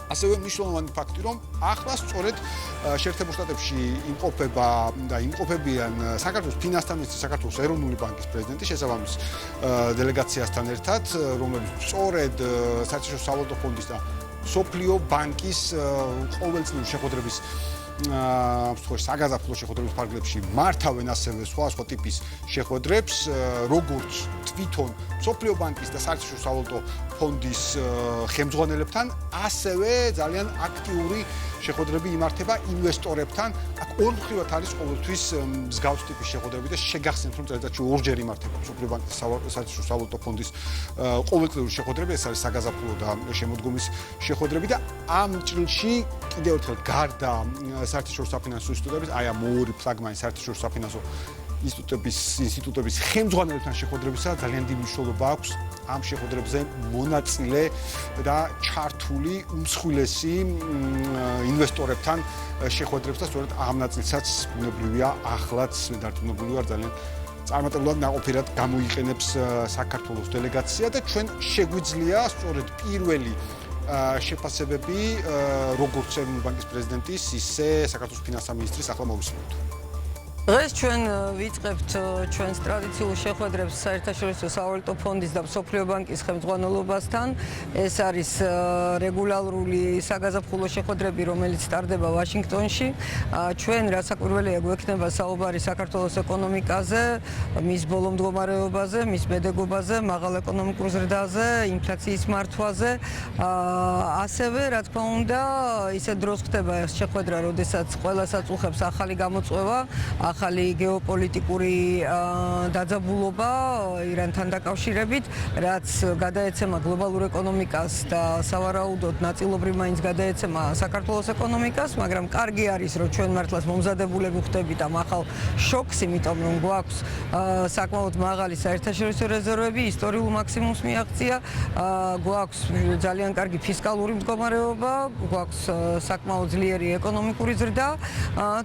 ასევე მნიშვნელოვანი ფაქტი, რომ ახლა სწორედ შეერთებულ შტატებში იმყოფებიან საქართველოს ფინანსთა მინისტრი, საქართველოს ეროვნული ბანკის პრეზიდენტი შესაბამის დელეგაციასთან ერთად, რომელიც სწორედ საერთაშორისო სავალუტო ფონდის და სოფლიო ბანკის ყოველწლიური შეხვედრების საგაზაფხულო შეხვედრების ფარგლებში მართავენ ასევე სხვა ტიპის შეხვედრებს, როგორც თვითონ სოფლიო ბანკის და საერთაშორისო სავალუტო ფონდის ხელმძღვანელებთან, ასევე ძალიან აქტიური შეხვედრები იმართება ინვესტორებთან. აქ ორმხრივად არის ყოველთვის მსგავს ტიპის შეხვედრები და შეგახსენებთ, რომ წელიწადში ორჯერ იმართება სოფლიო ბანკის და საერთაშორისო სავალუტო ფონდის ყოველწლიური შეხვედრები, ეს არის საგაზაფხულო და შემოდგომის შეხვედრები და ამ ჭრილში კიდევ ერთხელ გარდა საერთაშორისო საფინანსო ინსტიტუტების, აი ამ ორი ფლაგმანი საერთაშორისო საფინანსო ინსტიტუტების ხელმძღვანელებთან შეხვედრებისა ძალიან დიდი მნიშვნელობა აქვს ამ შეხვედრებზე მონაწილე და ჩართული უმსხვილესი ინვესტორებთან შეხვედრებს და სწორედ ამ ნაწილსაც ბუნებრივია ახლაც დარწმუნებული ვარ ძალიან წარმატებულად ნაყოფიერად გამოიყენებს საქართველოს დელეგაცია და ჩვენ შეგვიძლია სწორედ პირველი შეფასებები როგორც ეროვნული ბანკის პრეზიდენტის, ისე საქართველოს ფინანსთა მინისტრის ახლა მოვისმინოთ. დღეს ჩვენ ვიწყებთ ჩვენს ტრადიციულ შეხვედრებს საერთაშორისო სავალუტო ფონდის და სოფლიო ბანკის ხელმძღვანელობასთან. ეს არის რეგულარული საგაზაფხულო შეხვედრები, რომელიც ტარდება ვაშინგტონში. ჩვენ რასაკვირველია გვექნება საუბარი საქართველოს ეკონომიკაზე, მის ბოლო მდგომარეობაზე, მის მედეგობაზე, მაღალ ეკონომიკურ ზრდაზე, ინფლაციის მართვაზე. ასევე, რა თქმა უნდა, ისეთ დროს ხდება ეს შეხვედრა, როდესაც ყველას აწუხებს ახალი გამოწვევა, ახალი გეოპოლიტიკური დაძაბულობა ირანთან დაკავშირებით, რაც გადაეცემა გლობალურ ეკონომიკას და სავარაუდოდ ნაწილობრივ მაინც გადაეცემა საქართველოს ეკონომიკას, მაგრამ კარგი არის, რომ ჩვენ მართლაც მომზადებულები ხდებით ამ ახალ შოკს, იმიტომ რომ გვაქვს საკმაოდ მაღალი საერთაშორისო რეზერვები, ისტორიულ მაქსიმუმს მიაღწია, გვაქვს ძალიან კარგი ფისკალური მდგომარეობა, გვაქვს საკმაოდ ძლიერი ეკონომიკური ზრდა,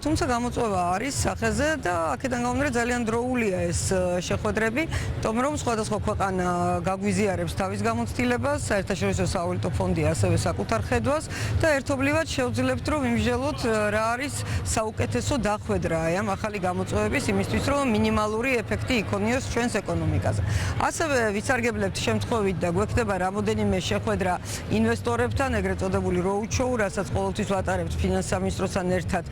თუმცა გამოწვევა არის სახეზე და აქედან გამომდინარე ძალიან დროულია ეს შეხვედრები, იმიტომ რომ სხვადასხვა ქვეყანა გაგვიზიარებს თავის გამოცდილებას, საერთაშორისო სავალუტო ფონდი ასევე საკუთარ ხედვას და ერთობლივად შევძლებთ, რომ ვიმსჯელოთ რა არის საუკეთესო დახვედრა ამ ახალი გამოწვევების იმისთვის, რომ მინიმალური ეფექტი იქონიოს ჩვენს ეკონომიკაზე. ასევე ვიცარგებლებთ შემთხვევით და გვექნება რამოდენიმე შეხვედრა ინვესტორებთან, ეგრეთ წოდებული roadshow, რასაც ყოველთვის ვატარებთ ფინანსთა მინისტრთან ერთად,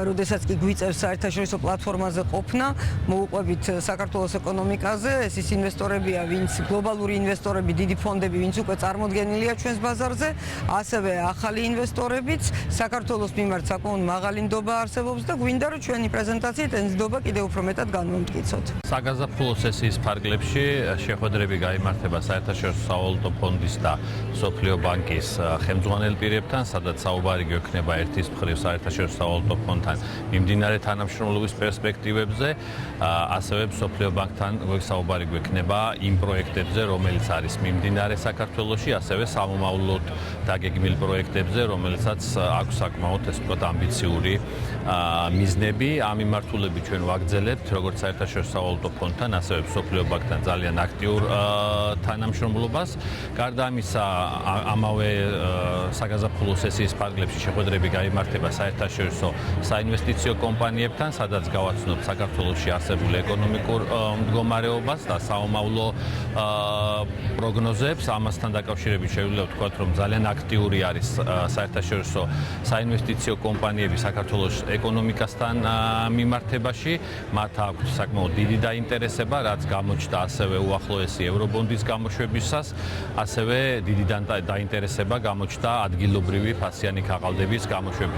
როდესაც კი გვიწევს საერთაშორისო პლატფორმაზე ყოფნა, მოუყვებით საქართველოს ეკონომიკაზე. ეს ის ინვესტორებია, ვინც გლობალური ინვესტორები, დიდი ფონდები, ვინც უკვე წარმოდგენილია ჩვენს ბაზარზე, ასევე ახალი ინვესტორებიც. საქართველოს მიმართ საკმაოდ მაღალი ნდობა არსებობს და გვინდა, რომ ჩვენი პრეზენტაციით ეს ნდობა კიდევ უფრო მეტად განვამტკიცოთ. საგაზაფხულო სესიის ფარგლებში შეხვედრები გაიმართება საერთაშორისო სავალუტო ფონდის და სოფლიო ბანკის ხელმძღვანელ პირებთან, სადაც საუბარი გვექნება ერთის მხრივ საერთაშორისო სავალუტო ფონდთან მიმდინარე თანამშრომლობის პერსპექტივებზე, ასევე სოფლიო ბანკთან საუბარი გვექნება იმ პროექტებზე, რომელიც არის მიმდინარე საქართველოში, ასევე სამომავლოდ დაგეგმილ პროექტებზე, რომელსაც აქვს საკმაოდ ეს ვთქვათ ამბიციური მიზნები. ამ მიმართულებით ჩვენ ვაგრძელებთ როგორც საერთაშორისო სავალუტო ფონდთან, ასევე სოფლიო ბანკთან ძალიან აქტიურ თანამშრომლობას. გარდა ამისა, ამავე საგაზაფხულო სესიის ფარგლებში შეხვედრები გაიმართება საერთაშორისო საინვესტიციო კომპანიებთან, სადაც გავაცნობთ საქართველოში არსებულ ეკონომიკურ მდგომარეობას და საომავლო პროგნოზებს. ამასთან დაკავშირებით შეგვიძლია ვთქვათ, რომ ძალიან აქტიური არის საერთაშორისო საინვესტიციო კომპანიები საქართველოს ეკონომიკასთან მიმართებაში. მათ აქვთ საკმაოდ დიდი დაინტერესება, რაც გამოჩნდა ასევე უახლოესი ევრობონდის გამოშვებისას, ასევე დიდი დაინტერესება გამოჩნდა ადგილობრივი ფასიანი ქაღალდების გამოშვების